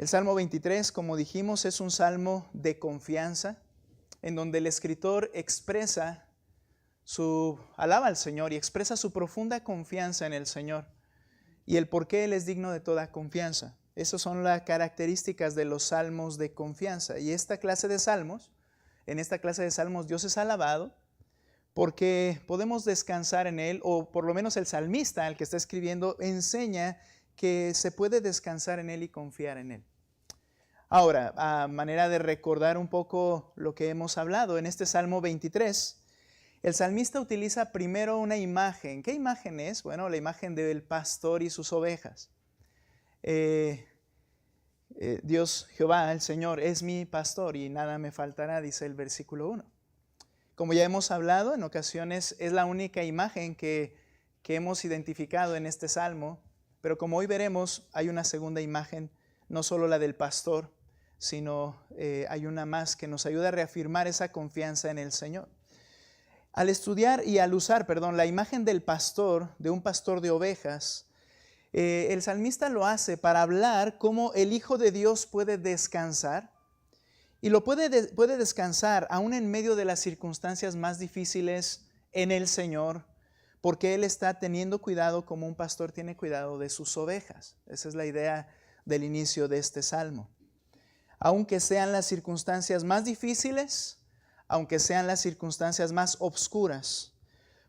El Salmo 23, como dijimos, es un salmo de confianza, en donde el escritor alaba al Señor y expresa su profunda confianza en el Señor y el por qué Él es digno de toda confianza. Esas son las características de los salmos de confianza. Y en esta clase de salmos Dios es alabado porque podemos descansar en Él, o por lo menos el salmista, el que está escribiendo, enseña que se puede descansar en Él y confiar en Él. Ahora, a manera de recordar un poco lo que hemos hablado, en este Salmo 23, el salmista utiliza primero una imagen. ¿Qué imagen es? Bueno, la imagen del pastor y sus ovejas. Dios, Jehová, el Señor, es mi pastor y nada me faltará, dice el versículo 1. Como ya hemos hablado, en ocasiones es la única imagen que hemos identificado en este salmo, pero como hoy veremos, hay una segunda imagen, no solo la del pastor, sino hay una más que nos ayuda a reafirmar esa confianza en el Señor. Al estudiar y al usar, la imagen del pastor, de un pastor de ovejas, el salmista lo hace para hablar cómo el Hijo de Dios puede descansar, y lo puede descansar aún en medio de las circunstancias más difíciles en el Señor, porque Él está teniendo cuidado como un pastor tiene cuidado de sus ovejas. Esa es la idea del inicio de este salmo. Aunque sean las circunstancias más difíciles, aunque sean las circunstancias más obscuras,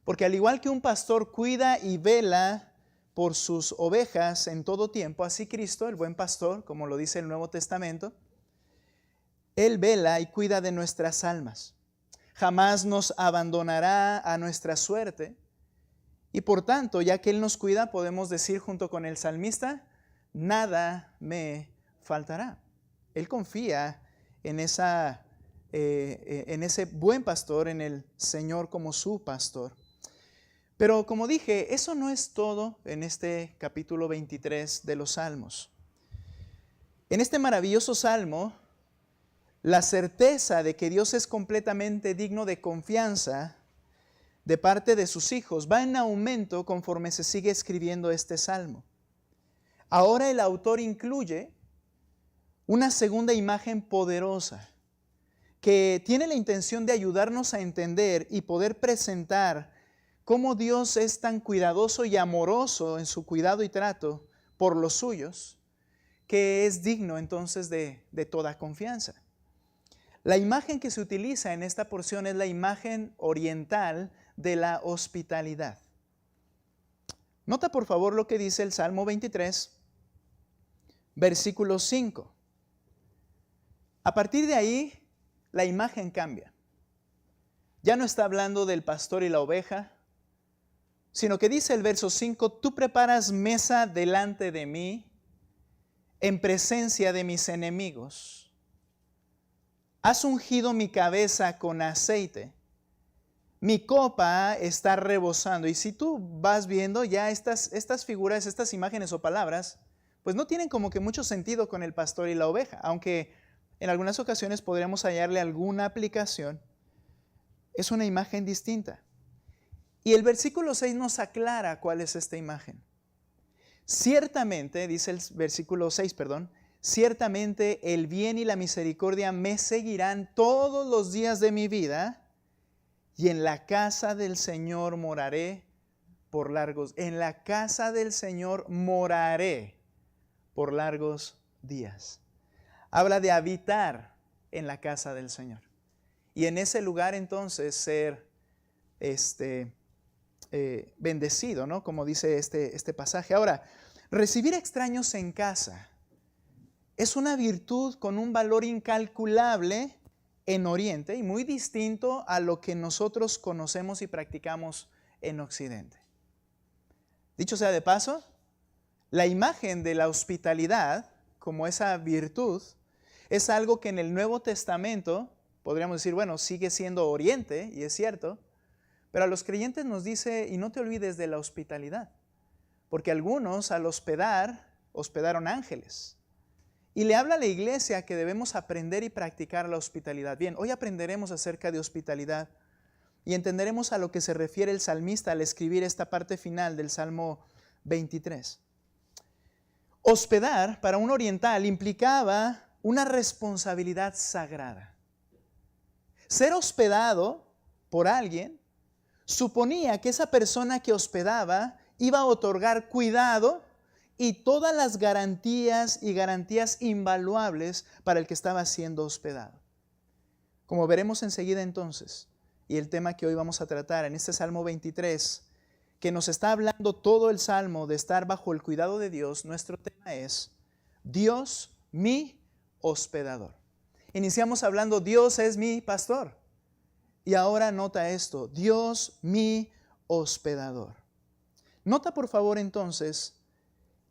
porque al igual que un pastor cuida y vela por sus ovejas en todo tiempo, así Cristo, el buen pastor, como lo dice el Nuevo Testamento, Él vela y cuida de nuestras almas. Jamás nos abandonará a nuestra suerte. Y por tanto, ya que Él nos cuida, podemos decir junto con el salmista, nada me faltará. Él confía en ese buen pastor, en el Señor como su pastor. Pero como dije, eso no es todo en este capítulo 23 de los Salmos. En este maravilloso salmo, la certeza de que Dios es completamente digno de confianza de parte de sus hijos va en aumento conforme se sigue escribiendo este salmo. Ahora el autor incluye una segunda imagen poderosa que tiene la intención de ayudarnos a entender y poder presentar cómo Dios es tan cuidadoso y amoroso en su cuidado y trato por los suyos, que es digno entonces de toda confianza. La imagen que se utiliza en esta porción es la imagen oriental de la hospitalidad. Nota por favor lo que dice el Salmo 23, versículo 5. A partir de ahí, la imagen cambia. Ya no está hablando del pastor y la oveja, sino que dice el verso 5, tú preparas mesa delante de mí, en presencia de mis enemigos. Has ungido mi cabeza con aceite. Mi copa está rebosando. Y si tú vas viendo ya estas figuras, estas imágenes o palabras, pues no tienen como que mucho sentido con el pastor y la oveja, aunque en algunas ocasiones podríamos hallarle alguna aplicación. Es una imagen distinta. Y el versículo 6 nos aclara cuál es esta imagen. Ciertamente, dice el versículo 6, ciertamente el bien y la misericordia me seguirán todos los días de mi vida, y en la casa del Señor moraré por largos. En la casa del Señor moraré por largos días. Habla de habitar en la casa del Señor. Y en ese lugar entonces ser bendecido, ¿no? Como dice este pasaje. Ahora, recibir extraños en casa es una virtud con un valor incalculable en Oriente y muy distinto a lo que nosotros conocemos y practicamos en Occidente. Dicho sea de paso, la imagen de la hospitalidad como esa virtud es algo que en el Nuevo Testamento, podríamos decir, bueno, sigue siendo Oriente, y es cierto, pero a los creyentes nos dice, y no te olvides de la hospitalidad, porque algunos al hospedaron ángeles. Y le habla a la iglesia que debemos aprender y practicar la hospitalidad. Bien, hoy aprenderemos acerca de hospitalidad y entenderemos a lo que se refiere el salmista al escribir esta parte final del Salmo 23. Hospedar para un oriental implicaba una responsabilidad sagrada. Ser hospedado por alguien suponía que esa persona que hospedaba iba a otorgar cuidado y todas las garantías invaluables para el que estaba siendo hospedado. Como veremos enseguida entonces, y el tema que hoy vamos a tratar en este Salmo 23, que nos está hablando todo el Salmo de estar bajo el cuidado de Dios, nuestro tema es Dios mi hospedador. Iniciamos hablando Dios es mi pastor. Y ahora nota esto, Dios mi hospedador. Nota por favor entonces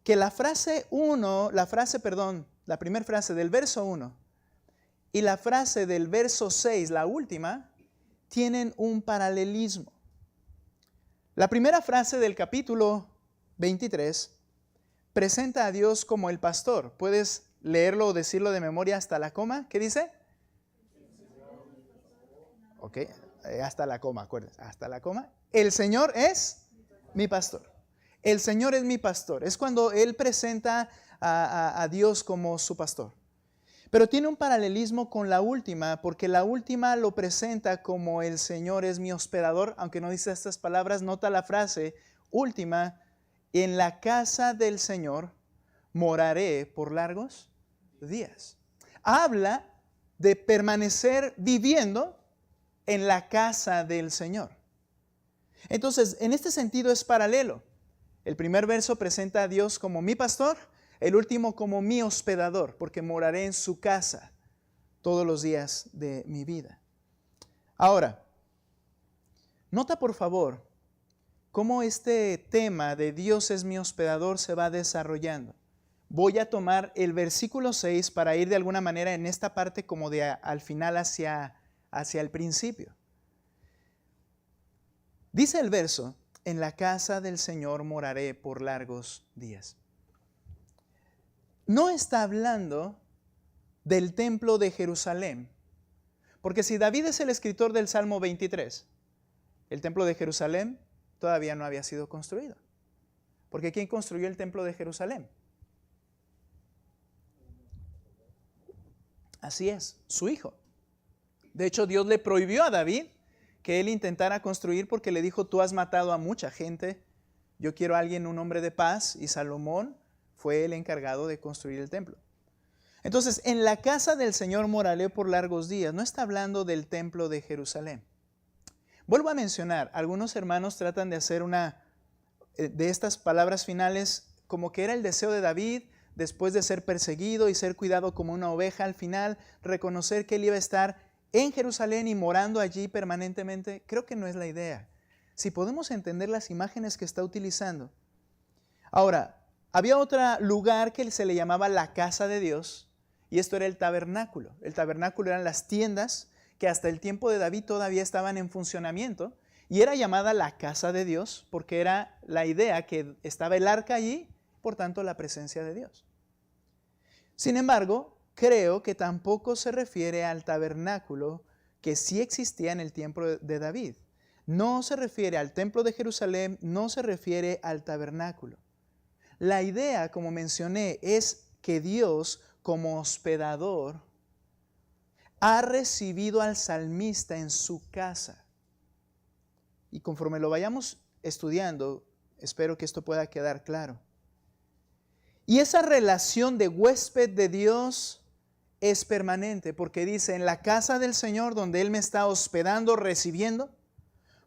que la primera frase del verso 1 y la frase del verso 6, la última, tienen un paralelismo. La primera frase del capítulo 23 presenta a Dios como el pastor. ¿Puedes leerlo o decirlo de memoria hasta la coma? ¿Qué dice? Ok, hasta la coma, acuérdense, hasta la coma. El Señor es mi pastor. El Señor es mi pastor. Es cuando Él presenta a Dios como su pastor. Pero tiene un paralelismo con la última, porque la última lo presenta como el Señor es mi hospedador, aunque no dice estas palabras, nota la frase última, en la casa del Señor moraré por largos días. Habla de permanecer viviendo en la casa del Señor. Entonces, en este sentido es paralelo. El primer verso presenta a Dios como mi pastor, el último como mi hospedador, porque moraré en su casa todos los días de mi vida. Ahora, nota por favor cómo este tema de Dios es mi hospedador se va desarrollando. Voy a tomar el versículo 6 para ir de alguna manera en esta parte como de al final hacia el principio. Dice el verso, en la casa del Señor moraré por largos días. No está hablando del templo de Jerusalén, porque si David es el escritor del Salmo 23, el templo de Jerusalén todavía no había sido construido. Porque ¿quién construyó el templo de Jerusalén? Así es, su hijo. De hecho, Dios le prohibió a David que él intentara construir porque le dijo, tú has matado a mucha gente, yo quiero a alguien, un hombre de paz, y Salomón fue el encargado de construir el templo. Entonces, en la casa del Señor moraré por largos días. No está hablando del templo de Jerusalén. Vuelvo a mencionar, algunos hermanos tratan de hacer de estas palabras finales como que era el deseo de David, después de ser perseguido y ser cuidado como una oveja, al final reconocer que él iba a estar en Jerusalén y morando allí permanentemente. Creo que no es la idea. Si podemos entender las imágenes que está utilizando. Ahora, había otro lugar que se le llamaba la casa de Dios, y esto era el tabernáculo. El tabernáculo eran las tiendas que hasta el tiempo de David todavía estaban en funcionamiento, y era llamada la casa de Dios porque era la idea que estaba el arca allí, por tanto la presencia de Dios. Sin embargo, creo que tampoco se refiere al tabernáculo que sí existía en el tiempo de David. No se refiere al templo de Jerusalén, no se refiere al tabernáculo. La idea, como mencioné, es que Dios, como hospedador, ha recibido al salmista en su casa. Y conforme lo vayamos estudiando, espero que esto pueda quedar claro. Y esa relación de huésped de Dios es permanente, porque dice, en la casa del Señor, donde Él me está hospedando, recibiendo,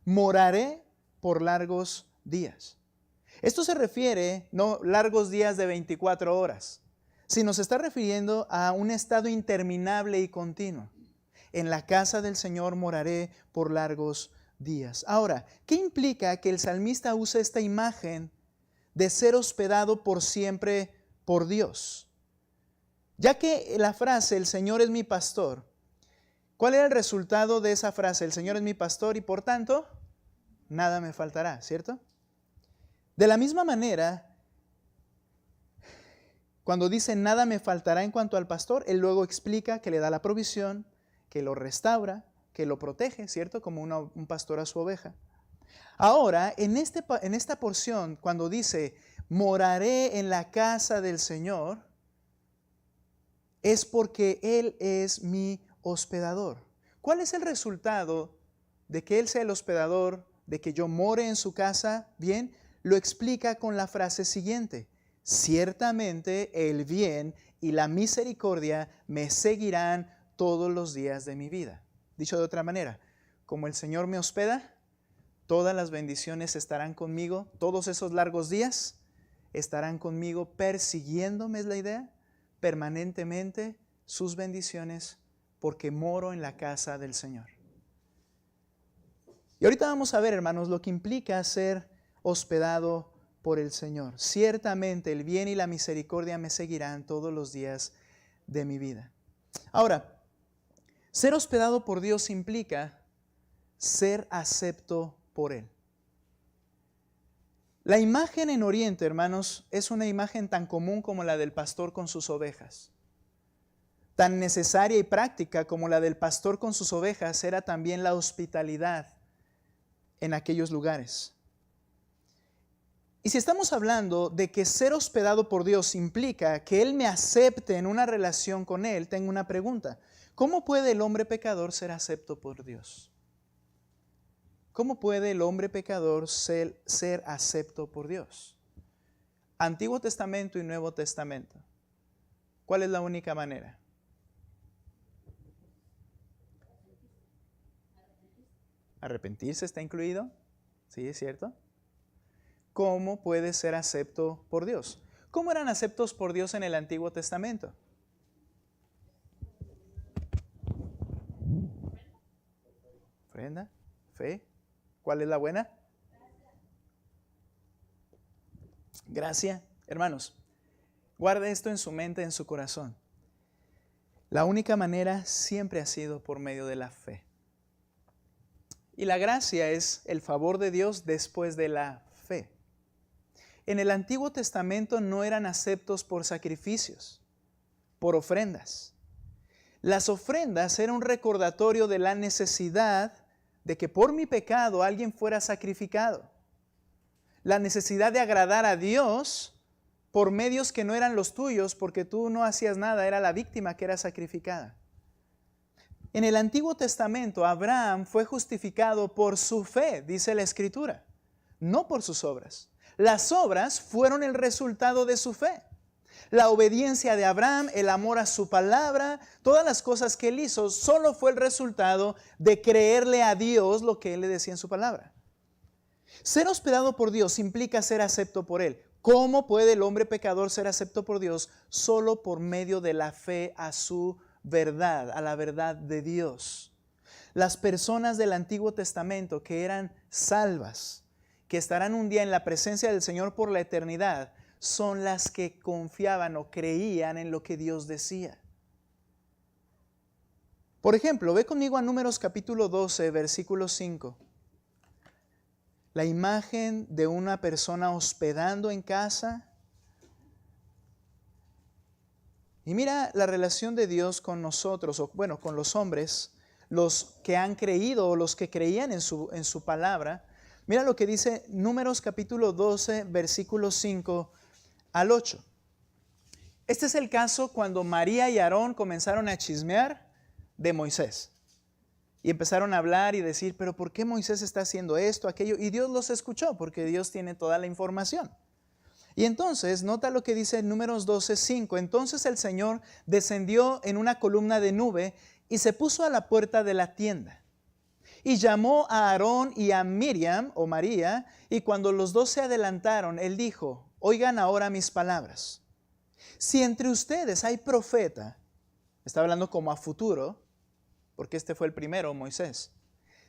moraré por largos días. Esto se refiere, no largos días de 24 horas, sino se está refiriendo a un estado interminable y continuo. En la casa del Señor moraré por largos días. Ahora, ¿qué implica que el salmista use esta imagen de ser hospedado por siempre por Dios? Ya que la frase, el Señor es mi pastor, ¿cuál era el resultado de esa frase? El Señor es mi pastor y por tanto, nada me faltará, ¿cierto? De la misma manera, cuando dice nada me faltará en cuanto al pastor, él luego explica que le da la provisión, que lo restaura, que lo protege, ¿cierto? Como un pastor a su oveja. Ahora, en esta porción, cuando dice moraré en la casa del Señor, es porque Él es mi hospedador. ¿Cuál es el resultado de que Él sea el hospedador, de que yo more en su casa? Bien, lo explica con la frase siguiente: ciertamente el bien y la misericordia me seguirán todos los días de mi vida. Dicho de otra manera, como el Señor me hospeda, todas las bendiciones estarán conmigo, todos esos largos días estarán conmigo persiguiéndome, es la idea, permanentemente sus bendiciones, porque moro en la casa del Señor. Y ahorita vamos a ver, hermanos, lo que implica ser hospedado por el Señor. Ciertamente el bien y la misericordia me seguirán todos los días de mi vida. Ahora, ser hospedado por Dios implica ser acepto por Él. La imagen en Oriente, hermanos, es una imagen tan común como la del pastor con sus ovejas. Tan necesaria y práctica como la del pastor con sus ovejas era también la hospitalidad en aquellos lugares. Y si estamos hablando de que ser hospedado por Dios implica que Él me acepte en una relación con Él, tengo una pregunta. ¿Cómo puede el hombre pecador ser acepto por Dios? ¿Cómo puede el hombre pecador ser acepto por Dios? Antiguo Testamento y Nuevo Testamento. ¿Cuál es la única manera? ¿Arrepentirse está incluido? Sí, es cierto. ¿Cómo puede ser acepto por Dios? ¿Cómo eran aceptos por Dios en el Antiguo Testamento? Ofrenda, fe. ¿Cuál es la buena? Gracia. Hermanos, guarde esto en su mente, en su corazón. La única manera siempre ha sido por medio de la fe. Y la gracia es el favor de Dios después de la fe. En el Antiguo Testamento no eran aceptos por sacrificios, por ofrendas. Las ofrendas eran un recordatorio de la necesidad de que por mi pecado alguien fuera sacrificado. La necesidad de agradar a Dios por medios que no eran los tuyos, porque tú no hacías nada, era la víctima que era sacrificada. En el Antiguo Testamento, Abraham fue justificado por su fe, dice la Escritura, no por sus obras. Las obras fueron el resultado de su fe. La obediencia de Abraham, el amor a su palabra, todas las cosas que él hizo, solo fue el resultado de creerle a Dios lo que él le decía en su palabra. Ser hospedado por Dios implica ser acepto por Él. ¿Cómo puede el hombre pecador ser acepto por Dios? Solo por medio de la fe a su verdad, a la verdad de Dios. Las personas del Antiguo Testamento que eran salvas, que estarán un día en la presencia del Señor por la eternidad, son las que confiaban o creían en lo que Dios decía. Por ejemplo, ve conmigo a Números capítulo 12, versículo 5. La imagen de una persona hospedando en casa. Y mira la relación de Dios con nosotros, o bueno, con los hombres, los que han creído o los que creían en su palabra. Mira lo que dice Números capítulo 12, versículos 5 al 8. Este es el caso cuando María y Aarón comenzaron a chismear de Moisés. Y empezaron a hablar y decir, pero ¿por qué Moisés está haciendo esto, aquello? Y Dios los escuchó, porque Dios tiene toda la información. Y entonces, nota lo que dice en Números 12, 5. Entonces el Señor descendió en una columna de nube y se puso a la puerta de la tienda. Y llamó a Aarón y a Miriam, o María, y cuando los dos se adelantaron, él dijo, oigan ahora mis palabras. Si entre ustedes hay profeta, está hablando como a futuro, porque este fue el primero, Moisés.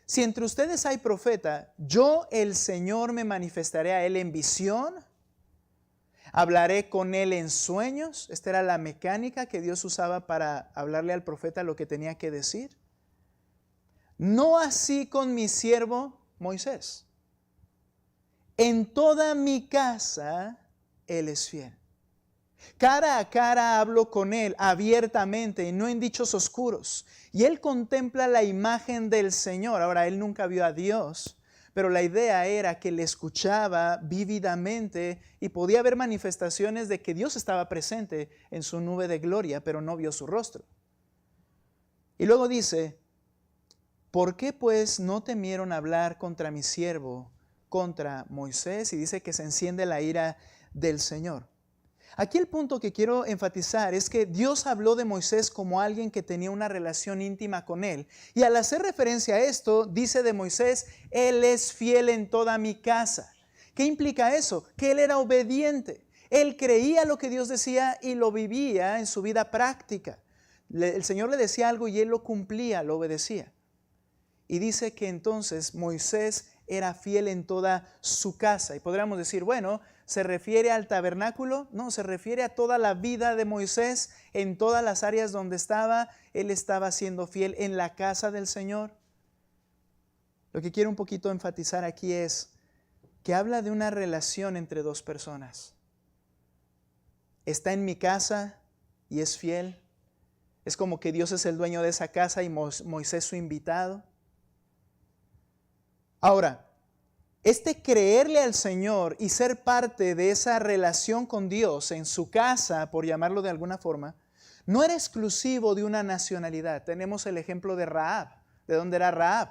Si entre ustedes hay profeta, yo el Señor me manifestaré a él en visión, hablaré con él en sueños. Esta era la mecánica que Dios usaba para hablarle al profeta lo que tenía que decir. No así con mi siervo Moisés. En toda mi casa él es fiel. Cara a cara hablo con él abiertamente y no en dichos oscuros. Y él contempla la imagen del Señor. Ahora, él nunca vio a Dios, pero la idea era que le escuchaba vívidamente y podía haber manifestaciones de que Dios estaba presente en su nube de gloria, pero no vio su rostro. Y luego dice, ¿por qué pues no temieron hablar contra mi siervo, contra Moisés? Y dice que se enciende la ira del Señor. Aquí el punto que quiero enfatizar es que Dios habló de Moisés como alguien que tenía una relación íntima con él. Y al hacer referencia a esto, dice de Moisés, él es fiel en toda mi casa. ¿Qué implica eso? Que él era obediente. Él creía lo que Dios decía y lo vivía en su vida práctica. El Señor le decía algo y él lo cumplía, lo obedecía. Y dice que entonces Moisés era fiel en toda su casa. Y podríamos decir, bueno, ¿se refiere al tabernáculo? No, se refiere a toda la vida de Moisés, en todas las áreas donde estaba. Él estaba siendo fiel en la casa del Señor. Lo que quiero un poquito enfatizar aquí es que habla de una relación entre dos personas. Está en mi casa y es fiel. Es como que Dios es el dueño de esa casa y Moisés su invitado. Ahora, este creerle al Señor y ser parte de esa relación con Dios en su casa, por llamarlo de alguna forma, no era exclusivo de una nacionalidad. Tenemos el ejemplo de Rahab. ¿De dónde era Rahab?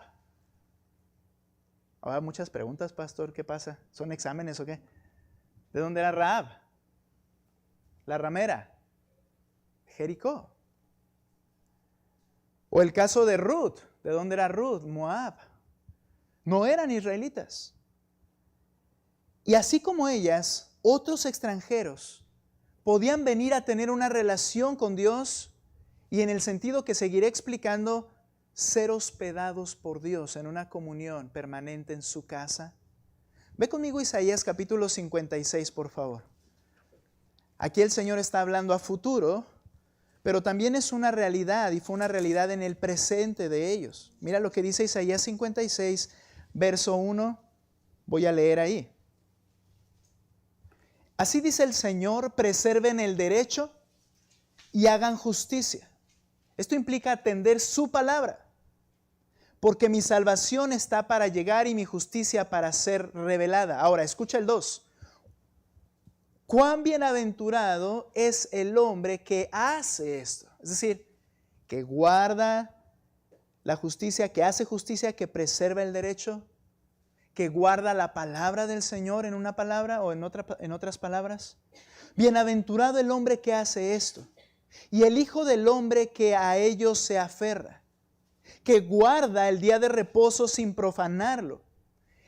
Ahora muchas preguntas, pastor, ¿qué pasa? ¿Son exámenes o qué? ¿De dónde era Rahab? La ramera, Jericó. O el caso de Ruth. ¿De dónde era Ruth? Moab. No eran israelitas. Y así como ellas, otros extranjeros podían venir a tener una relación con Dios y en el sentido que seguiré explicando, ser hospedados por Dios en una comunión permanente en su casa. Ve conmigo Isaías capítulo 56, por favor. Aquí el Señor está hablando a futuro, pero también es una realidad y fue una realidad en el presente de ellos. Mira lo que dice Isaías 56, verso 1. Voy a leer ahí. Así dice el Señor, preserven el derecho y hagan justicia. Esto implica atender su palabra, porque mi salvación está para llegar y mi justicia para ser revelada. Ahora, escucha el 2. Cuán bienaventurado es el hombre que hace esto. Es decir, que guarda la justicia, que hace justicia, que preserva el derecho, que guarda la palabra del Señor en una palabra o en otras palabras. Bienaventurado el hombre que hace esto, y el Hijo del hombre que a ellos se aferra, que guarda el día de reposo sin profanarlo.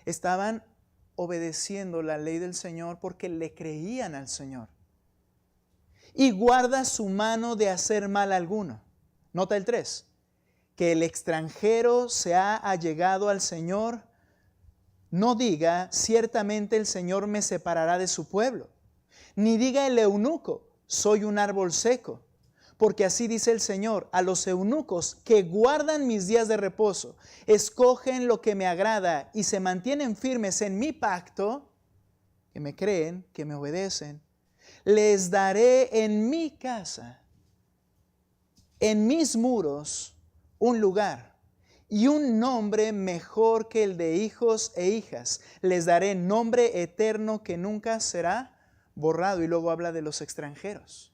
Estaban obedeciendo la ley del Señor porque le creían al Señor. Y guarda su mano de hacer mal alguno. Nota el 3. Que el extranjero se ha allegado al Señor, no diga, ciertamente el Señor me separará de su pueblo. Ni diga el eunuco, soy un árbol seco. Porque así dice el Señor, a los eunucos que guardan mis días de reposo, escogen lo que me agrada y se mantienen firmes en mi pacto, que me creen, que me obedecen, les daré en mi casa, en mis muros, un lugar y un nombre mejor que el de hijos e hijas. Les daré nombre eterno que nunca será borrado. Y luego habla de los extranjeros.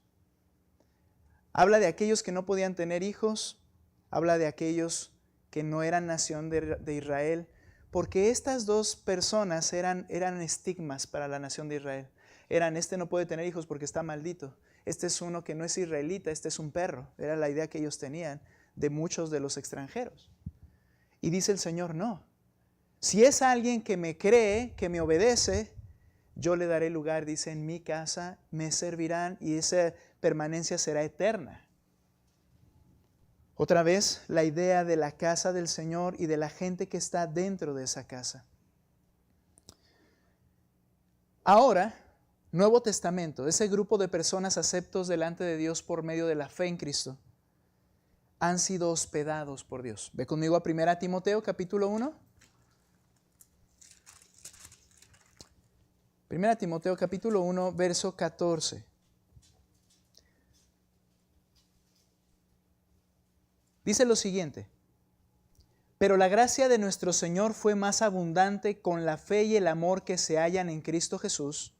Habla de aquellos que no podían tener hijos, habla de aquellos que no eran nación de Israel, porque estas dos personas eran estigmas para la nación de Israel. Este no puede tener hijos porque está maldito, este es uno que no es israelita, este es un perro. Era la idea que ellos tenían de muchos de los extranjeros. Y dice el Señor, no. Si es alguien que me cree, que me obedece, yo le daré lugar, dice, en mi casa, me servirán y esa permanencia será eterna. Otra vez, la idea de la casa del Señor y de la gente que está dentro de esa casa. Ahora, Nuevo Testamento, ese grupo de personas aceptos delante de Dios por medio de la fe en Cristo, han sido hospedados por Dios. Ve conmigo a 1 Timoteo capítulo 1. 1 Timoteo capítulo 1, verso 14. Dice lo siguiente: Pero la gracia de nuestro Señor fue más abundante con la fe y el amor que se hallan en Cristo Jesús.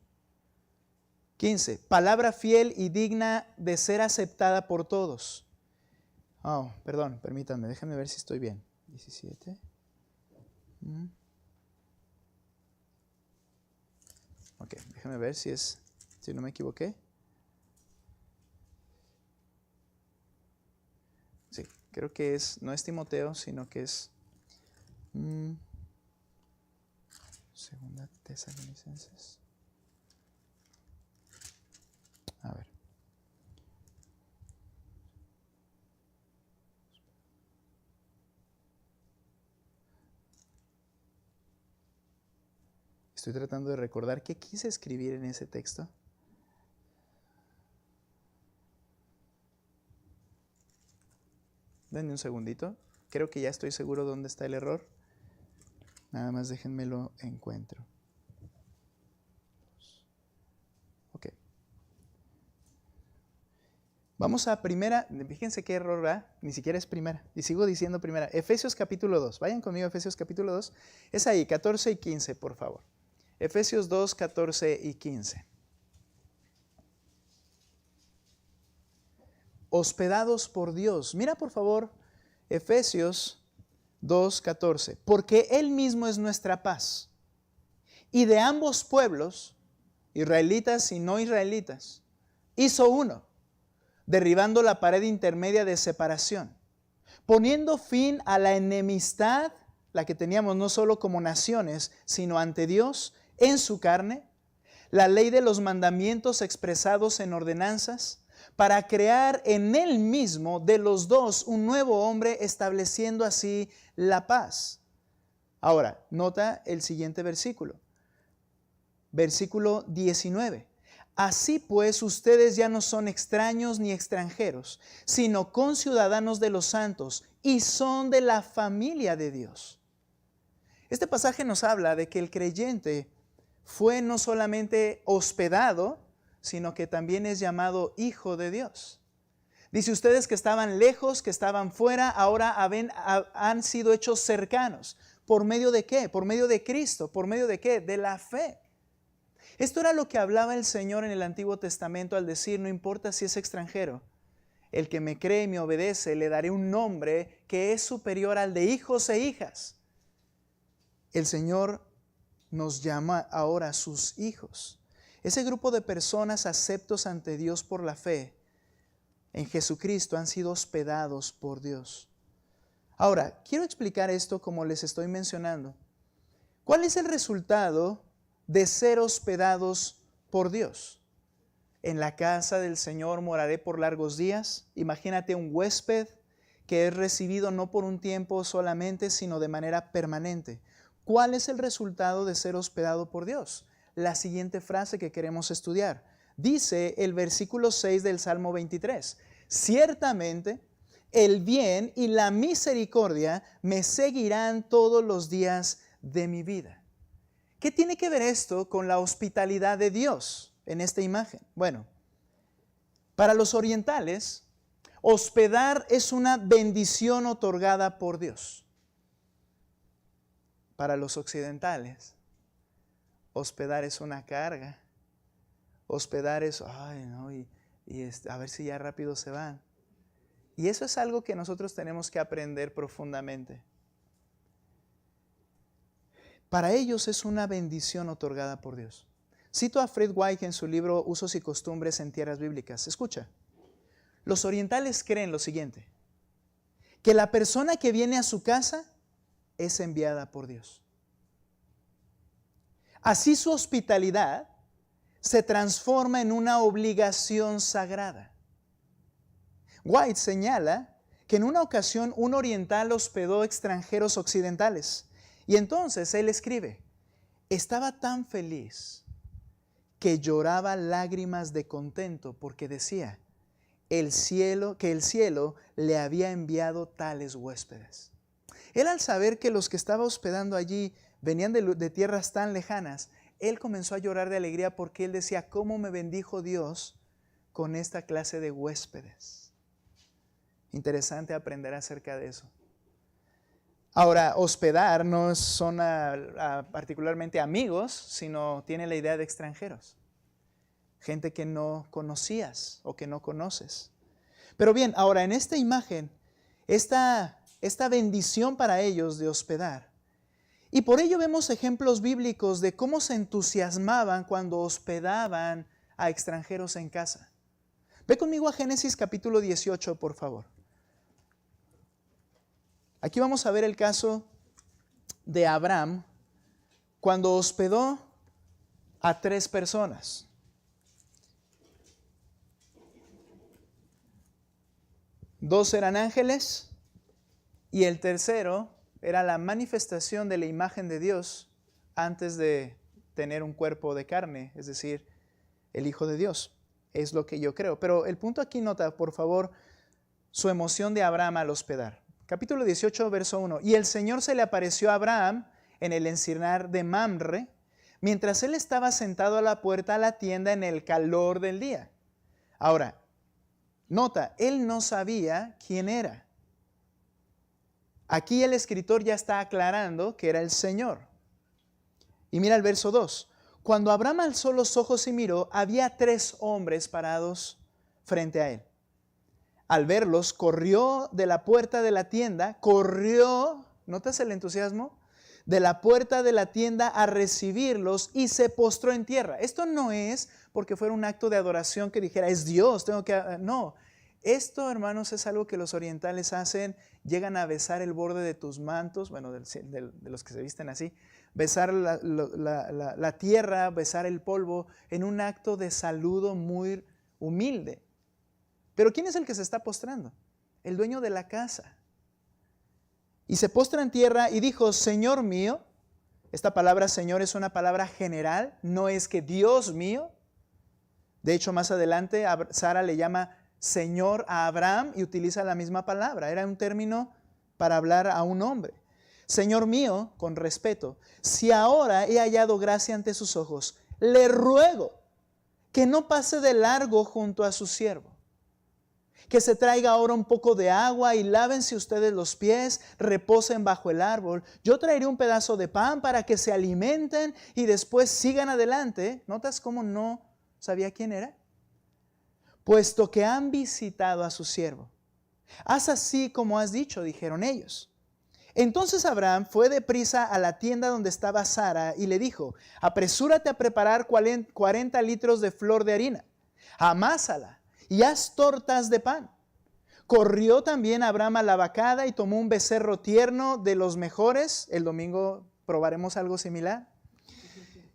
15. Palabra fiel y digna de ser aceptada por todos. Perdón, permítanme, déjenme ver si estoy bien. 17. Ok, déjenme ver si no me equivoqué. Sí, creo que no es Timoteo, sino que es Segunda Tesalonicenses. A ver. Estoy tratando de recordar qué quise escribir en ese texto. Denme un segundito. Creo que ya estoy seguro dónde está el error. Nada más déjenme lo encuentro. Ok. Vamos a primera. Fíjense qué error va. Ni siquiera es primera. Y sigo diciendo primera. Efesios capítulo 2. Vayan conmigo a Efesios capítulo 2. Es ahí, 14 y 15, por favor. Efesios 2, 14 y 15. Hospedados por Dios. Mira por favor Efesios 2, 14. Porque Él mismo es nuestra paz. Y de ambos pueblos, israelitas y no israelitas, hizo uno, derribando la pared intermedia de separación, poniendo fin a la enemistad, la que teníamos no solo como naciones, sino ante Dios, en su carne, la ley de los mandamientos expresados en ordenanzas, para crear en Él mismo de los dos un nuevo hombre, estableciendo así la paz. Ahora, nota el siguiente versículo. Versículo 19. Así pues, ustedes ya no son extraños ni extranjeros, sino conciudadanos de los santos y son de la familia de Dios. Este pasaje nos habla de que el creyente fue no solamente hospedado, sino que también es llamado hijo de Dios. Dice, ustedes que estaban lejos, que estaban fuera, ahora han sido hechos cercanos. ¿Por medio de qué? Por medio de Cristo. ¿Por medio de qué? De la fe. Esto era lo que hablaba el Señor en el Antiguo Testamento al decir, no importa si es extranjero, el que me cree y me obedece, le daré un nombre que es superior al de hijos e hijas. El Señor nos llama ahora sus hijos. Ese grupo de personas aceptos ante Dios por la fe en Jesucristo han sido hospedados por Dios. Ahora, quiero explicar esto como les estoy mencionando. ¿Cuál es el resultado de ser hospedados por Dios? En la casa del Señor moraré por largos días. Imagínate un huésped que es recibido no por un tiempo solamente, sino de manera permanente. ¿Cuál es el resultado de ser hospedado por Dios? La siguiente frase que queremos estudiar. Dice el versículo 6 del Salmo 23. Ciertamente el bien y la misericordia me seguirán todos los días de mi vida. ¿Qué tiene que ver esto con la hospitalidad de Dios en esta imagen? Bueno, para los orientales, hospedar es una bendición otorgada por Dios. Para los occidentales, hospedar es una carga. Hospedar es, a ver si ya rápido se van. Y eso es algo que nosotros tenemos que aprender profundamente. Para ellos es una bendición otorgada por Dios. Cito a Fred White en su libro Usos y Costumbres en Tierras Bíblicas. Escucha, los orientales creen lo siguiente, que la persona que viene a su casa es enviada por Dios. Así su hospitalidad se transforma en una obligación sagrada. White señala que en una ocasión un oriental hospedó extranjeros occidentales y entonces él escribe, estaba tan feliz que lloraba lágrimas de contento porque decía que el cielo le había enviado tales huéspedes. Él al saber que los que estaba hospedando allí venían de tierras tan lejanas, él comenzó a llorar de alegría porque él decía, ¿cómo me bendijo Dios con esta clase de huéspedes? Interesante aprender acerca de eso. Ahora, hospedar no son particularmente amigos, sino tiene la idea de extranjeros. Gente que no conocías o que no conoces. Pero bien, ahora en esta imagen, esta bendición para ellos de hospedar. Y por ello vemos ejemplos bíblicos de cómo se entusiasmaban cuando hospedaban a extranjeros en casa. Ve conmigo a Génesis capítulo 18, por favor. Aquí vamos a ver el caso de Abraham cuando hospedó a 3 personas. Dos eran ángeles y el tercero era la manifestación de la imagen de Dios antes de tener un cuerpo de carne, es decir, el Hijo de Dios. Es lo que yo creo. Pero el punto aquí, nota, por favor, su emoción de Abraham al hospedar. Capítulo 18, verso 1. Y el Señor se le apareció a Abraham en el encinar de Mamre, mientras él estaba sentado a la puerta de la tienda en el calor del día. Ahora, nota, él no sabía quién era. Aquí el escritor ya está aclarando que era el Señor. Y mira el verso 2. Cuando Abraham alzó los ojos y miró, había 3 hombres parados frente a él. Al verlos, corrió de la puerta de la tienda, ¿notas el entusiasmo? De la puerta de la tienda a recibirlos y se postró en tierra. Esto no es porque fuera un acto de adoración que dijera, es Dios, no. Esto, hermanos, es algo que los orientales hacen, llegan a besar el borde de tus mantos, bueno, de los que se visten así, besar la tierra, besar el polvo, en un acto de saludo muy humilde. Pero ¿quién es el que se está postrando? El dueño de la casa. Y se postra en tierra y dijo, Señor mío. Esta palabra Señor es una palabra general, no es que Dios mío. De hecho, más adelante Sara le llama Señor a Abraham y utiliza la misma palabra. Era un término para hablar a un hombre. Señor mío, con respeto, si ahora he hallado gracia ante sus ojos, le ruego que no pase de largo junto a su siervo. Que se traiga ahora un poco de agua y lávense ustedes los pies, reposen bajo el árbol. Yo traeré un pedazo de pan para que se alimenten y después sigan adelante. ¿Notas cómo no sabía quién era? Puesto que han visitado a su siervo. Haz así como has dicho, dijeron ellos. Entonces Abraham fue deprisa a la tienda donde estaba Sara y le dijo, apresúrate a preparar 40 litros de flor de harina, amásala y haz tortas de pan. Corrió también Abraham a la vacada y tomó un becerro tierno de los mejores. El domingo probaremos algo similar.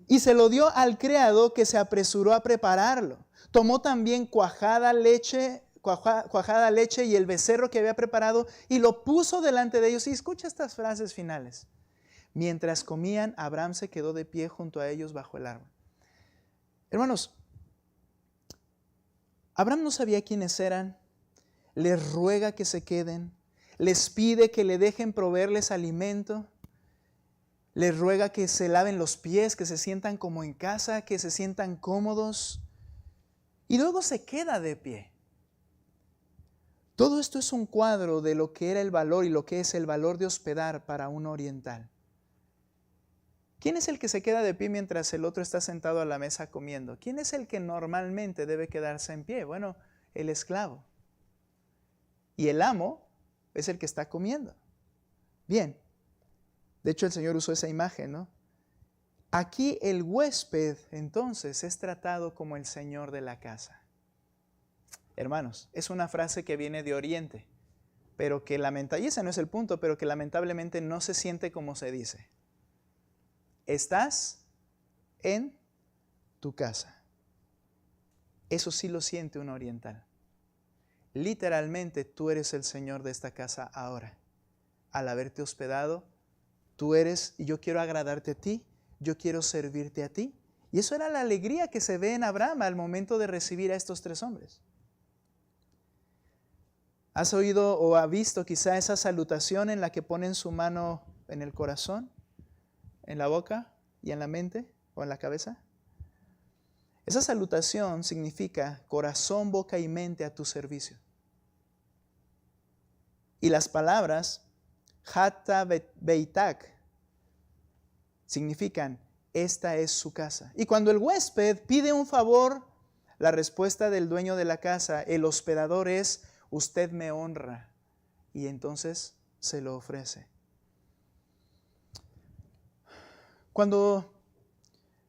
Y se lo dio al criado que se apresuró a prepararlo. Tomó también cuajada leche y el becerro que había preparado y lo puso delante de ellos. Y escucha estas frases finales. Mientras comían, Abraham se quedó de pie junto a ellos bajo el árbol. Hermanos, Abraham no sabía quiénes eran, les ruega que se queden, les pide que le dejen proveerles alimento, les ruega que se laven los pies, que se sientan como en casa, que se sientan cómodos y luego se queda de pie. Todo esto es un cuadro de lo que era el valor y lo que es el valor de hospedar para un oriental. ¿Quién es el que se queda de pie mientras el otro está sentado a la mesa comiendo? ¿Quién es el que normalmente debe quedarse en pie? Bueno, el esclavo. Y el amo es el que está comiendo. Bien, de hecho el Señor usó esa imagen, ¿no? Aquí el huésped entonces es tratado como el señor de la casa. Hermanos, es una frase que viene de Oriente, pero que lamentablemente, y ese no es el punto, pero que lamentablemente no se siente como se dice. Estás en tu casa. Eso sí lo siente un oriental. Literalmente tú eres el Señor de esta casa ahora. Al haberte hospedado, tú eres, y yo quiero agradarte a ti, yo quiero servirte a ti. Y eso era la alegría que se ve en Abraham al momento de recibir a estos 3 hombres. ¿Has oído o has visto quizá esa salutación en la que ponen su mano en el corazón, en la boca y en la mente o en la cabeza? Esa salutación significa corazón, boca y mente a tu servicio. Y las palabras Hatta Beitak significan, esta es su casa. Y cuando el huésped pide un favor, la respuesta del dueño de la casa, el hospedador, es, usted me honra. Y entonces se lo ofrece. Cuando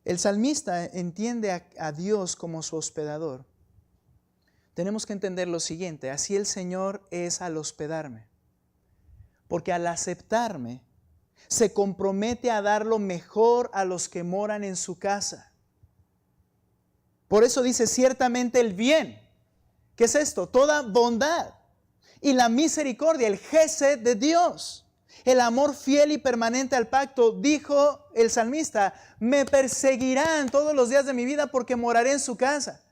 el salmista entiende a Dios como su hospedador, tenemos que entender lo siguiente: así el Señor es al hospedarme. Porque al aceptarme, se compromete a dar lo mejor a los que moran en su casa. Por eso dice, ciertamente el bien. ¿Qué es esto? Toda bondad y la misericordia, el gesed de Dios. El amor fiel y permanente al pacto, dijo el salmista, me perseguirán todos los días de mi vida porque moraré en su casa.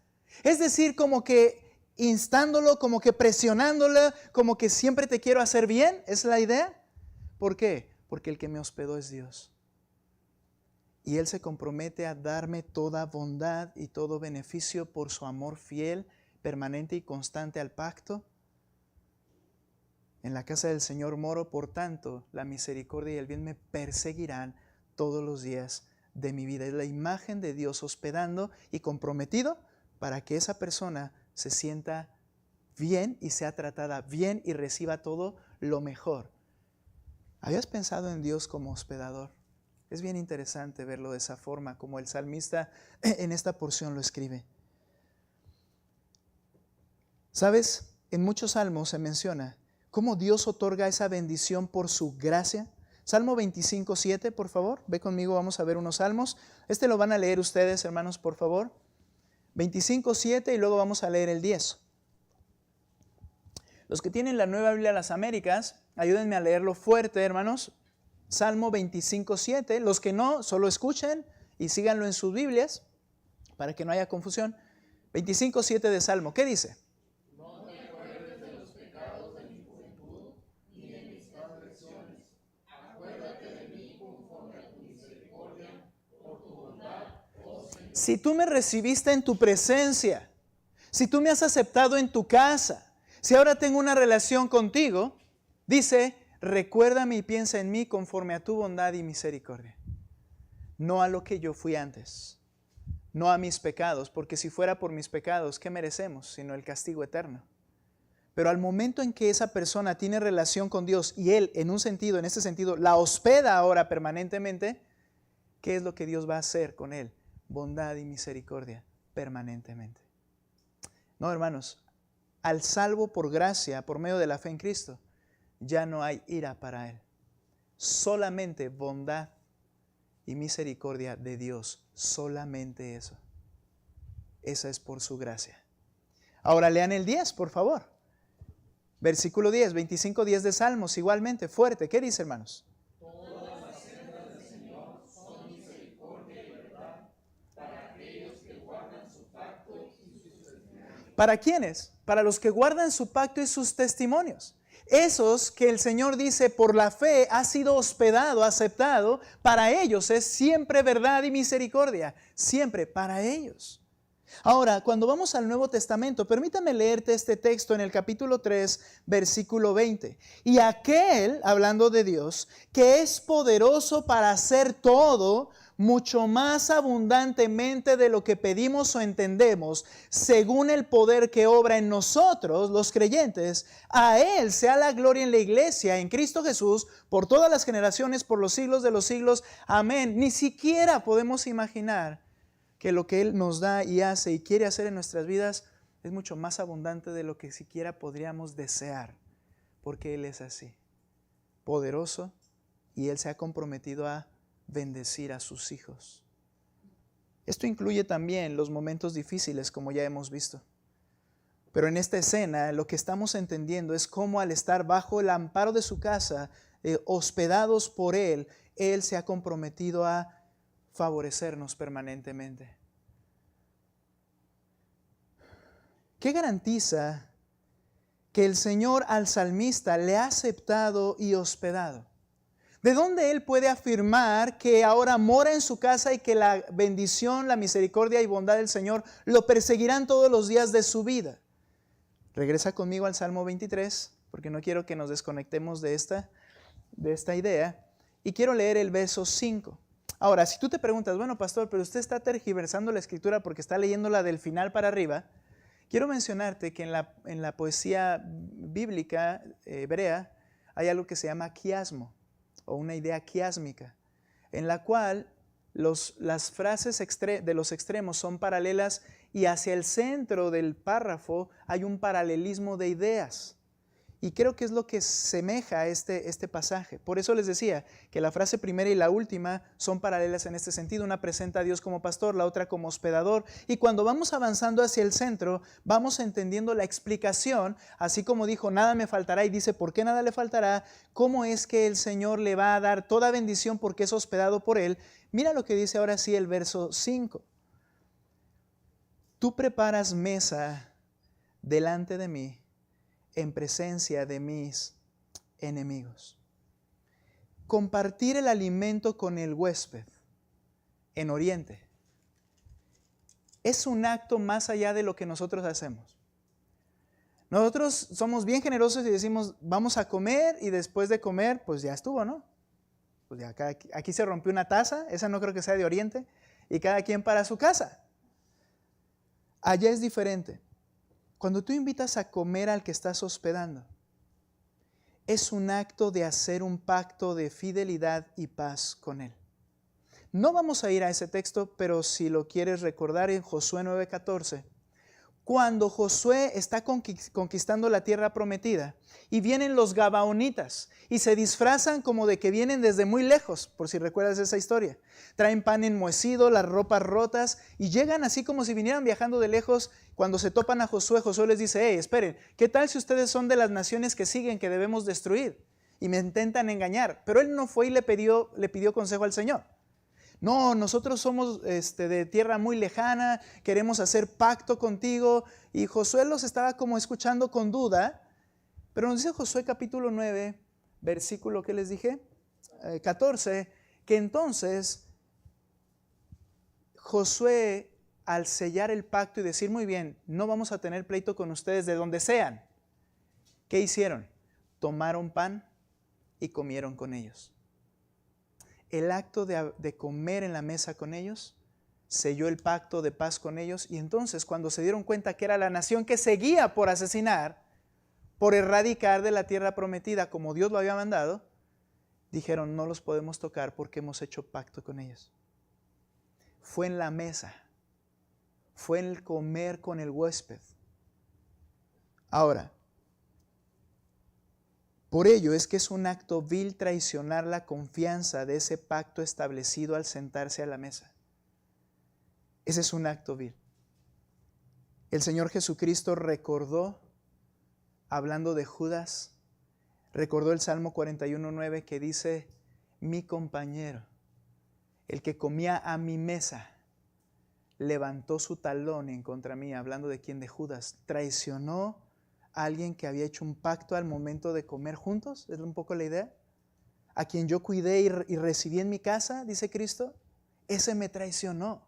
Es decir, como que instándolo, como que presionándolo, como que siempre te quiero hacer bien, ¿es la idea? ¿Por qué? Porque el que me hospedó es Dios. Y Él se compromete a darme toda bondad y todo beneficio por su amor fiel, permanente y constante al pacto. En la casa del Señor moro, por tanto, la misericordia y el bien me perseguirán todos los días de mi vida. Es la imagen de Dios hospedando y comprometido para que esa persona se sienta bien y sea tratada bien y reciba todo lo mejor. ¿Habías pensado en Dios como hospedador? Es bien interesante verlo de esa forma, como el salmista en esta porción lo escribe. ¿Sabes? En muchos salmos se menciona cómo Dios otorga esa bendición por su gracia. Salmo 25:7, por favor. Ve conmigo, vamos a ver unos salmos. Este lo van a leer ustedes, hermanos, por favor. 25:7 y luego vamos a leer el 10. Los que tienen la Nueva Biblia de las Américas, ayúdenme a leerlo fuerte, hermanos. Salmo 25:7. Los que no, solo escuchen y síganlo en sus Biblias para que no haya confusión. 25:7 de Salmo. ¿Qué dice? No te acuerdes de los pecados de mi juventud, ni de mis transgresiones. Acuérdate de mí conforme a tu misericordia, por tu bondad, oh Señor. Si tú me recibiste en tu presencia, si tú me has aceptado en tu casa, si ahora tengo una relación contigo, dice, recuérdame y piensa en mí conforme a tu bondad y misericordia. No a lo que yo fui antes, no a mis pecados, porque si fuera por mis pecados, ¿qué merecemos? Sino el castigo eterno. Pero al momento en que esa persona tiene relación con Dios y Él, en ese sentido, la hospeda ahora permanentemente, ¿qué es lo que Dios va a hacer con él? Bondad y misericordia permanentemente. No, hermanos, al salvo por gracia, por medio de la fe en Cristo, ya no hay ira para él. Solamente bondad y misericordia de Dios. Solamente eso. Esa es por su gracia. Ahora lean el 10, por favor. Versículo 10, 25:10 de Salmos, igualmente fuerte. ¿Qué dice, hermanos? Todas las sendas del Señor son misericordia y verdad para aquellos que guardan su pacto y sus testimonios. ¿Para quiénes? Para los que guardan su pacto y sus testimonios. Esos que el Señor dice por la fe ha sido hospedado, aceptado, para ellos es siempre verdad y misericordia. Siempre para ellos. Ahora, cuando vamos al Nuevo Testamento, permítame leerte este texto en el capítulo 3, versículo 20. Y aquel, hablando de Dios, que es poderoso para hacer todo, mucho más abundantemente de lo que pedimos o entendemos, según el poder que obra en nosotros, los creyentes, a Él sea la gloria en la iglesia, en Cristo Jesús, por todas las generaciones, por los siglos de los siglos. Amén. Ni siquiera podemos imaginar que lo que Él nos da y hace y quiere hacer en nuestras vidas es mucho más abundante de lo que siquiera podríamos desear, porque Él es así, poderoso, y Él se ha comprometido a bendecir a sus hijos. Esto incluye también los momentos difíciles, como ya hemos visto. Pero en esta escena lo que estamos entendiendo es cómo al estar bajo el amparo de su casa, hospedados por Él, Él se ha comprometido a favorecernos permanentemente. ¿Qué garantiza que el Señor al salmista le ha aceptado y hospedado? ¿De dónde él puede afirmar que ahora mora en su casa y que la bendición, la misericordia y bondad del Señor lo perseguirán todos los días de su vida? Regresa conmigo al Salmo 23, porque no quiero que nos desconectemos de esta. de esta idea y quiero leer el verso 5. Ahora, si tú te preguntas, bueno, pastor, pero usted está tergiversando la escritura porque está leyéndola del final para arriba, quiero mencionarte que en la poesía bíblica hebrea hay algo que se llama quiasmo o una idea quiásmica, en la cual las frases de los extremos son paralelas y hacia el centro del párrafo hay un paralelismo de ideas. Y creo que es lo que semeja a este pasaje. Por eso les decía que la frase primera y la última son paralelas en este sentido. Una presenta a Dios como pastor, la otra como hospedador. Y cuando vamos avanzando hacia el centro, vamos entendiendo la explicación, así como dijo, nada me faltará, y dice, ¿por qué nada le faltará? ¿Cómo es que el Señor le va a dar toda bendición porque es hospedado por Él? Mira lo que dice ahora sí el verso 5. Tú preparas mesa delante de mí en presencia de mis enemigos. Compartir el alimento con el huésped en Oriente es un acto más allá de lo que nosotros hacemos. Nosotros somos bien generosos y decimos, vamos a comer y después de comer, pues ya estuvo, ¿no? Pues ya aquí se rompió una taza, esa no creo que sea de Oriente, y cada quien para su casa. Allá es diferente. Cuando tú invitas a comer al que estás hospedando, es un acto de hacer un pacto de fidelidad y paz con él. No vamos a ir a ese texto, pero si lo quieres recordar en Josué 9:14, cuando Josué está conquistando la tierra prometida y vienen los gabaonitas y se disfrazan como de que vienen desde muy lejos, por si recuerdas esa historia. Traen pan enmohecido, las ropas rotas y llegan así como si vinieran viajando de lejos. Cuando se topan a Josué, Josué les dice, hey, esperen, ¿qué tal si ustedes son de las naciones que siguen que debemos destruir? Y me intentan engañar. Pero él no fue y le pidió consejo al Señor. No, nosotros somos de tierra muy lejana, queremos hacer pacto contigo. Y Josué los estaba como escuchando con duda. Pero nos dice Josué capítulo 9, versículo, ¿qué les dije? 14, que entonces Josué, al sellar el pacto y decir, muy bien, no vamos a tener pleito con ustedes de donde sean, ¿qué hicieron? Tomaron pan y comieron con ellos. El acto de comer en la mesa con ellos selló el pacto de paz con ellos, y entonces cuando se dieron cuenta que era la nación que seguía por asesinar, por erradicar de la tierra prometida como Dios lo había mandado, dijeron, no los podemos tocar porque hemos hecho pacto con ellos. Fue en la mesa, fue en el comer con el huésped. Ahora, por ello es que es un acto vil traicionar la confianza de ese pacto establecido al sentarse a la mesa. Ese es un acto vil. El Señor Jesucristo recordó, hablando de Judas, recordó el Salmo 41:9 que dice, mi compañero, el que comía a mi mesa, levantó su talón en contra mí, hablando de quién, de Judas, traicionó a alguien que había hecho un pacto al momento de comer juntos, es un poco la idea, a quien yo cuidé y recibí en mi casa, dice Cristo, ese me traicionó.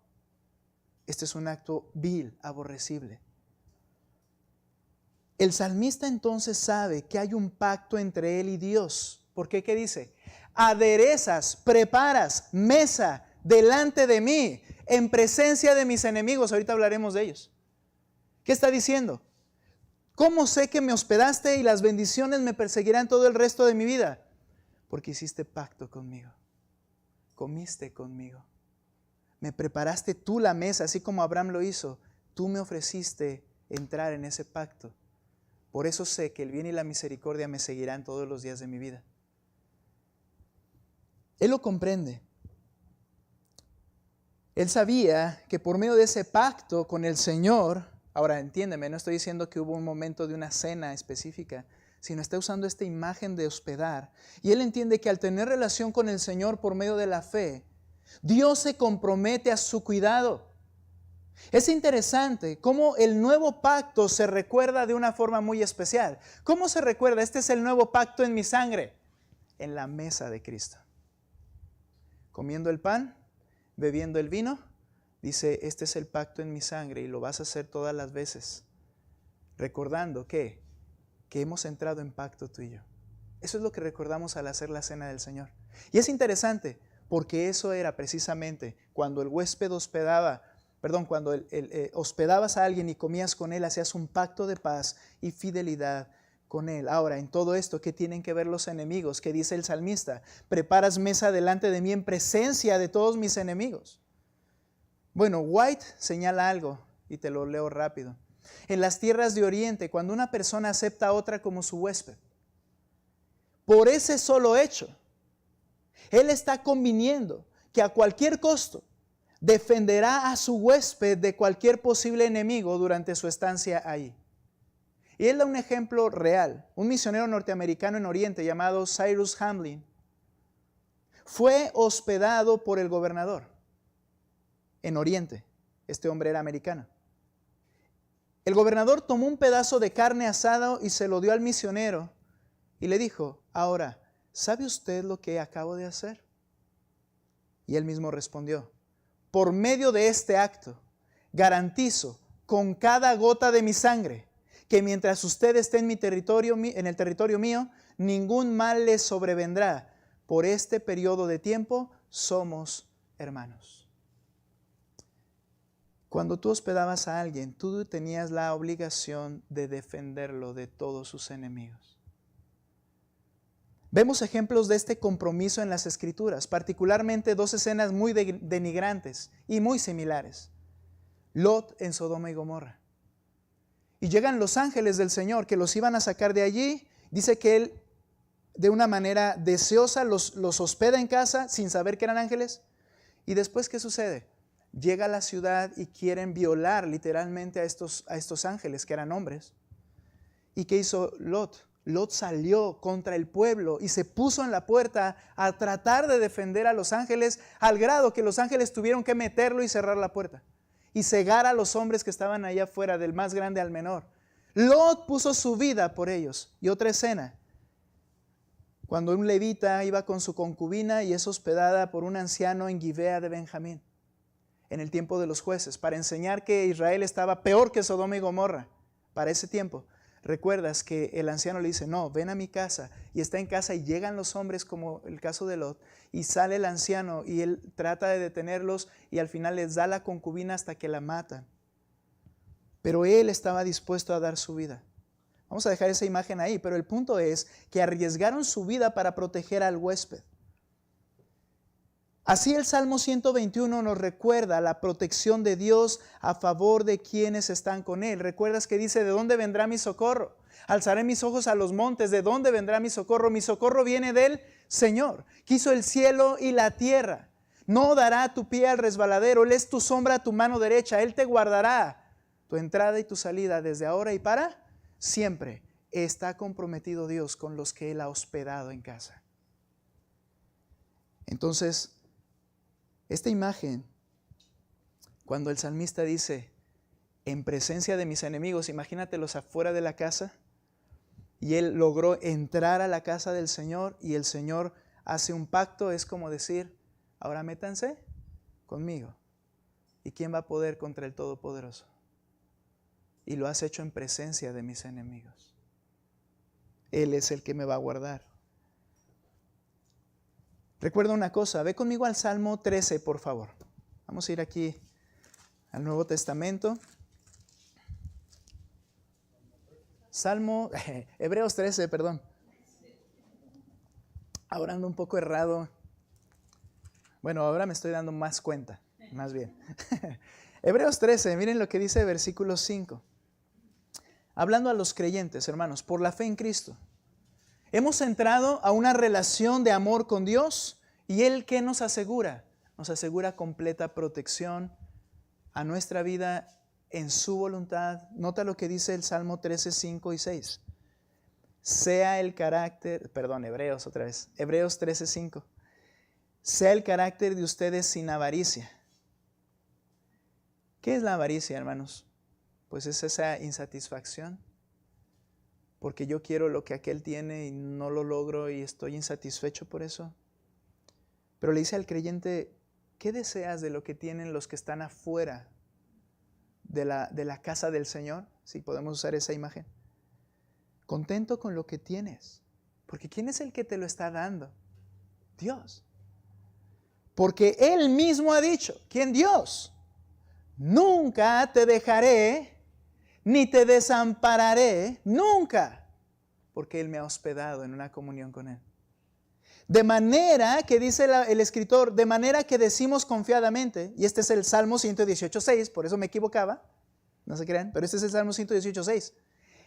Este es un acto vil, aborrecible. El salmista entonces sabe que hay un pacto entre él y Dios. ¿Por qué? ¿Qué dice? Aderezas, preparas mesa delante de mí, en presencia de mis enemigos. Ahorita hablaremos de ellos. ¿Qué está diciendo? ¿Cómo sé que me hospedaste y las bendiciones me perseguirán todo el resto de mi vida? Porque hiciste pacto conmigo, comiste conmigo, me preparaste tú la mesa, así como Abraham lo hizo. Tú me ofreciste entrar en ese pacto. Por eso sé que el bien y la misericordia me seguirán todos los días de mi vida. Él lo comprende. Él sabía que por medio de ese pacto con el Señor, ahora entiéndeme, no estoy diciendo que hubo un momento de una cena específica, sino está usando esta imagen de hospedar. Y él entiende que al tener relación con el Señor por medio de la fe, Dios se compromete a su cuidado. Es interesante cómo el nuevo pacto se recuerda de una forma muy especial. ¿Cómo se recuerda? Este es el nuevo pacto en mi sangre, en la mesa de Cristo. Comiendo el pan, bebiendo el vino, dice, este es el pacto en mi sangre y lo vas a hacer todas las veces. Recordando que hemos entrado en pacto tú y yo. Eso es lo que recordamos al hacer la cena del Señor. Y es interesante, porque eso era precisamente cuando el huésped hospedaba, cuando hospedabas a alguien y comías con él, hacías un pacto de paz y fidelidad con él. Ahora, en todo esto, ¿qué tienen que ver los enemigos? ¿Qué dice el salmista? Preparas mesa delante de mí en presencia de todos mis enemigos. Bueno, White señala algo y te lo leo rápido. En las tierras de Oriente, cuando una persona acepta a otra como su huésped, por ese solo hecho, él está conviniendo que a cualquier costo defenderá a su huésped de cualquier posible enemigo durante su estancia ahí. Y él da un ejemplo real. Un misionero norteamericano en Oriente llamado Cyrus Hamlin fue hospedado por el gobernador en Oriente. Este hombre era americano. El gobernador tomó un pedazo de carne asada y se lo dio al misionero y le dijo: ahora, ¿sabe usted lo que acabo de hacer? Y él mismo respondió: por medio de este acto, garantizo con cada gota de mi sangre que mientras usted esté en el territorio mío, ningún mal le sobrevendrá. Por este periodo de tiempo somos hermanos. Cuando tú hospedabas a alguien, tú tenías la obligación de defenderlo de todos sus enemigos. Vemos ejemplos de este compromiso en las Escrituras, particularmente dos escenas muy denigrantes y muy similares. Lot en Sodoma y Gomorra. Y llegan los ángeles del Señor que los iban a sacar de allí. Dice que Él, de una manera deseosa, los hospeda en casa sin saber que eran ángeles. Y después, ¿qué sucede? Llega a la ciudad y quieren violar literalmente a estos ángeles que eran hombres. ¿Y qué hizo Lot? Lot salió contra el pueblo y se puso en la puerta a tratar de defender a los ángeles, al grado que los ángeles tuvieron que meterlo y cerrar la puerta y cegar a los hombres que estaban allá afuera, del más grande al menor. Lot puso su vida por ellos. Y otra escena, cuando un levita iba con su concubina y es hospedada por un anciano en Gibea de Benjamín, en el tiempo de los jueces, para enseñar que Israel estaba peor que Sodoma y Gomorra para ese tiempo. Recuerdas que el anciano le dice: no, ven a mi casa, y está en casa y llegan los hombres, como el caso de Lot, y sale el anciano y él trata de detenerlos y al final les da la concubina hasta que la matan. Pero él estaba dispuesto a dar su vida. Vamos a dejar esa imagen ahí, pero el punto es que arriesgaron su vida para proteger al huésped. Así el Salmo 121 nos recuerda la protección de Dios a favor de quienes están con Él. ¿Recuerdas que dice: ¿de dónde vendrá mi socorro? Alzaré mis ojos a los montes. ¿De dónde vendrá mi socorro? Mi socorro viene del Señor, que hizo el cielo y la tierra. No dará tu pie al resbaladero. Él es tu sombra a tu mano derecha. Él te guardará tu entrada y tu salida desde ahora y para siempre. Está comprometido Dios con los que Él ha hospedado en casa. Entonces, esta imagen, cuando el salmista dice: en presencia de mis enemigos, imagínatelos afuera de la casa, y él logró entrar a la casa del Señor y el Señor hace un pacto. Es como decir: ahora métanse conmigo. ¿Y quién va a poder contra el Todopoderoso? Y lo has hecho en presencia de mis enemigos. Él es el que me va a guardar. Recuerda una cosa, ve conmigo al Salmo 13, por favor. Vamos a ir aquí al Nuevo Testamento. Hebreos 13, perdón. Ahora ando un poco errado. Bueno, ahora me estoy dando más cuenta, más bien. Hebreos 13, miren lo que dice versículo 5. Hablando a los creyentes, hermanos, por la fe en Cristo. Hemos entrado a una relación de amor con Dios y Él, ¿qué nos asegura? Nos asegura completa protección a nuestra vida en su voluntad. Nota lo que dice el Salmo 13, 5 y 6. Hebreos 13, 5. Sea el carácter de ustedes sin avaricia. ¿Qué es la avaricia, hermanos? Pues es esa insatisfacción. Porque yo quiero lo que aquel tiene y no lo logro y estoy insatisfecho por eso. Pero le dice al creyente: ¿qué deseas de lo que tienen los que están afuera de la casa del Señor? Si podemos usar esa imagen. Contento con lo que tienes. Porque ¿quién es el que te lo está dando? Dios. Porque Él mismo ha dicho, ¿quién? Dios. Nunca te dejaré, ni te desampararé, nunca. Porque Él me ha hospedado en una comunión con Él. De manera que dice el escritor, de manera que decimos confiadamente, y este es el Salmo 118.6, por eso me equivocaba, no se crean, pero este es el Salmo 118.6.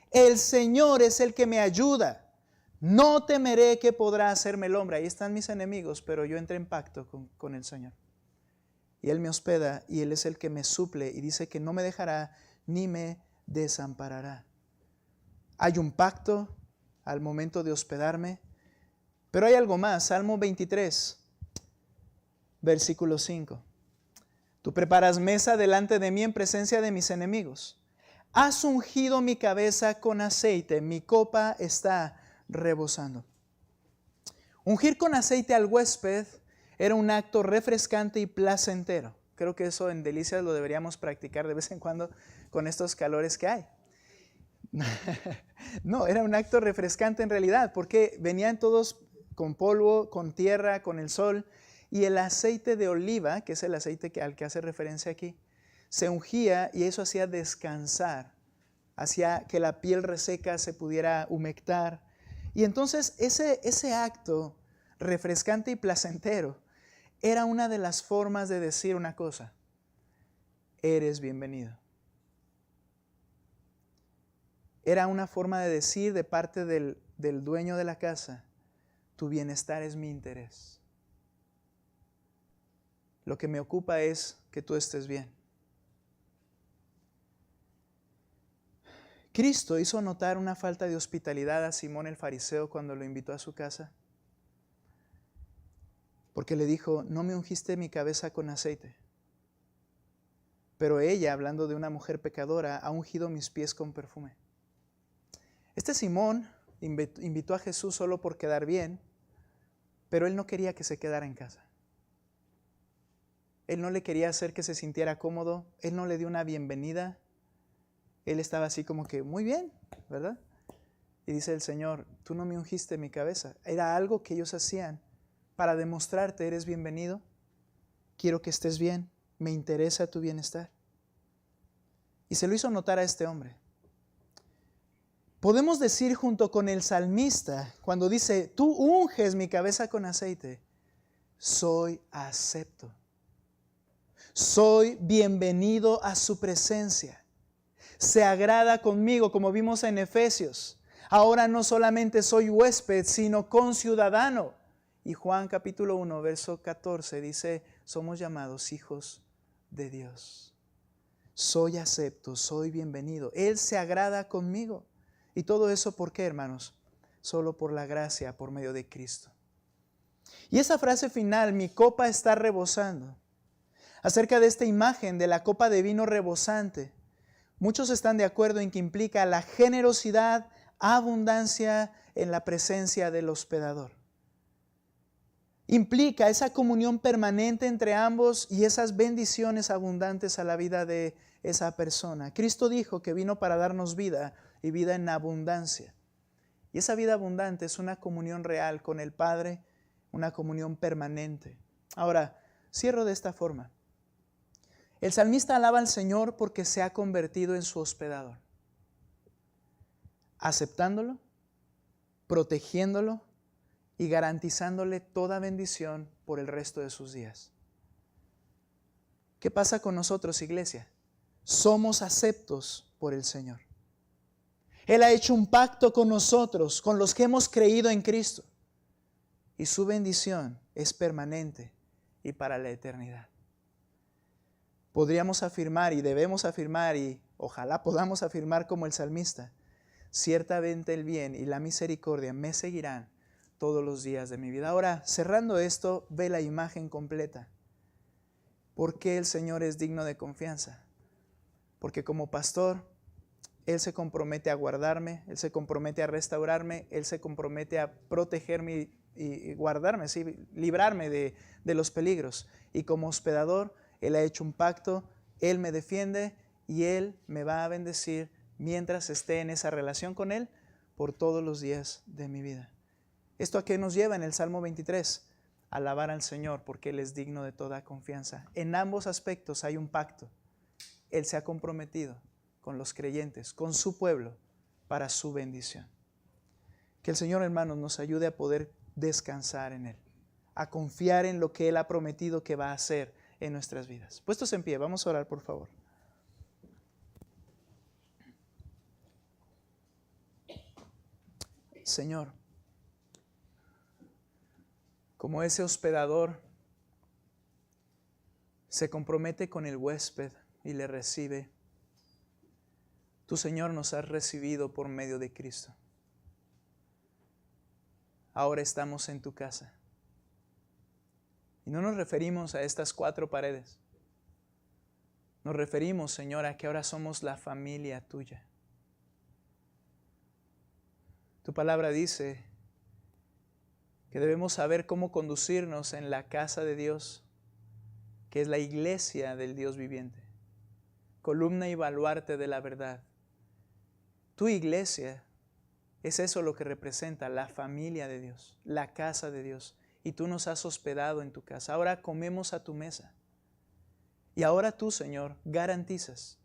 El Señor es el que me ayuda, no temeré que podrá hacerme el hombre. Ahí están mis enemigos, pero yo entré en pacto con el Señor. Y Él me hospeda y Él es el que me suple y dice que no me dejará ni me desamparará. Hay un pacto al momento de hospedarme. Pero hay algo más, Salmo 23, versículo 5. Tú preparas mesa delante de mí en presencia de mis enemigos. Has ungido mi cabeza con aceite, mi copa está rebosando. Ungir con aceite al huésped era un acto refrescante y placentero. Creo que eso en Delicias lo deberíamos practicar de vez en cuando con estos calores que hay. No, era un acto refrescante en realidad, porque venían todos con polvo, con tierra, con el sol, y el aceite de oliva, que es el aceite al que hace referencia aquí, se ungía y eso hacía descansar, hacía que la piel reseca se pudiera humectar. Y entonces ese acto refrescante y placentero era una de las formas de decir una cosa: eres bienvenido. Era una forma de decir de parte del dueño de la casa: tu bienestar es mi interés. Lo que me ocupa es que tú estés bien. Cristo hizo notar una falta de hospitalidad a Simón el fariseo cuando lo invitó a su casa, porque le dijo: no me ungiste mi cabeza con aceite. Pero ella, hablando de una mujer pecadora, ha ungido mis pies con perfume. Este Simón invitó a Jesús solo por quedar bien, pero él no quería que se quedara en casa. Él no le quería hacer que se sintiera cómodo, él no le dio una bienvenida. Él estaba así como que, muy bien, ¿verdad? Y dice el Señor: tú no me ungiste mi cabeza. Era algo que ellos hacían para demostrarte: eres bienvenido, quiero que estés bien, me interesa tu bienestar. Y se lo hizo notar a este hombre. Podemos decir junto con el salmista, cuando dice: tú unges mi cabeza con aceite, soy acepto. Soy bienvenido a su presencia. Se agrada conmigo, como vimos en Efesios. Ahora no solamente soy huésped, sino conciudadano. Y Juan capítulo 1, verso 14 dice: somos llamados hijos de Dios. Soy acepto, soy bienvenido. Él se agrada conmigo. Y todo eso, ¿por qué, hermanos? Solo por la gracia, por medio de Cristo. Y esa frase final, mi copa está rebosando, acerca de esta imagen de la copa de vino rebosante, muchos están de acuerdo en que implica la generosidad, abundancia en la presencia del hospedador. Implica esa comunión permanente entre ambos y esas bendiciones abundantes a la vida de esa persona. Cristo dijo que vino para darnos vida y vida en abundancia. Y esa vida abundante es una comunión real con el Padre, una comunión permanente. Ahora, cierro de esta forma. El salmista alaba al Señor porque se ha convertido en su hospedador, aceptándolo, protegiéndolo y garantizándole toda bendición por el resto de sus días. ¿Qué pasa con nosotros, iglesia? Somos aceptos por el Señor. Él ha hecho un pacto con nosotros, con los que hemos creído en Cristo. Y su bendición es permanente y para la eternidad. Podríamos afirmar y debemos afirmar, y ojalá podamos afirmar como el salmista: ciertamente el bien y la misericordia me seguirán todos los días de mi vida. Ahora, cerrando esto, ve la imagen completa. ¿Por qué el Señor es digno de confianza? Porque como pastor, Él se compromete a guardarme, Él se compromete a restaurarme, Él se compromete a protegerme y guardarme, ¿sí? Librarme de los peligros. Y como hospedador, Él ha hecho un pacto, Él me defiende y Él me va a bendecir mientras esté en esa relación con Él por todos los días de mi vida. ¿Esto a qué nos lleva en el Salmo 23? Alabar al Señor porque Él es digno de toda confianza. En ambos aspectos hay un pacto. Él se ha comprometido con los creyentes, con su pueblo, para su bendición. Que el Señor, hermanos, nos ayude a poder descansar en Él, a confiar en lo que Él ha prometido que va a hacer en nuestras vidas. Puestos en pie, vamos a orar, por favor. Señor, como ese hospedador se compromete con el huésped y le recibe, tú, Señor, nos has recibido por medio de Cristo. Ahora estamos en tu casa. Y no nos referimos a estas 4 paredes. Nos referimos, Señor, a que ahora somos la familia tuya. Tu palabra dice que debemos saber cómo conducirnos en la casa de Dios, que es la iglesia del Dios viviente, columna y baluarte de la verdad. Tu iglesia es eso lo que representa la familia de Dios, la casa de Dios. Y tú nos has hospedado en tu casa. Ahora comemos a tu mesa. Y ahora tú, Señor, garantizas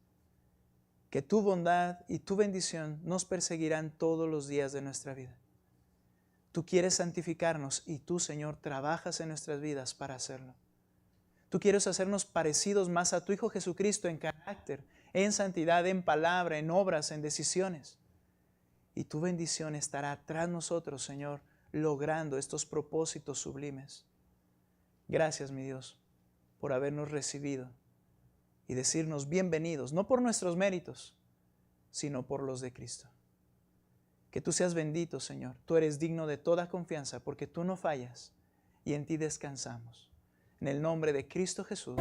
que tu bondad y tu bendición nos perseguirán todos los días de nuestra vida. Tú quieres santificarnos y tú, Señor, trabajas en nuestras vidas para hacerlo. Tú quieres hacernos parecidos más a tu Hijo Jesucristo en carácter, en santidad, en palabra, en obras, en decisiones. Y tu bendición estará tras nosotros, Señor, logrando estos propósitos sublimes. Gracias, mi Dios, por habernos recibido y decirnos bienvenidos, no por nuestros méritos, sino por los de Cristo. Que tú seas bendito, Señor. Tú eres digno de toda confianza porque tú no fallas y en ti descansamos. En el nombre de Cristo Jesús.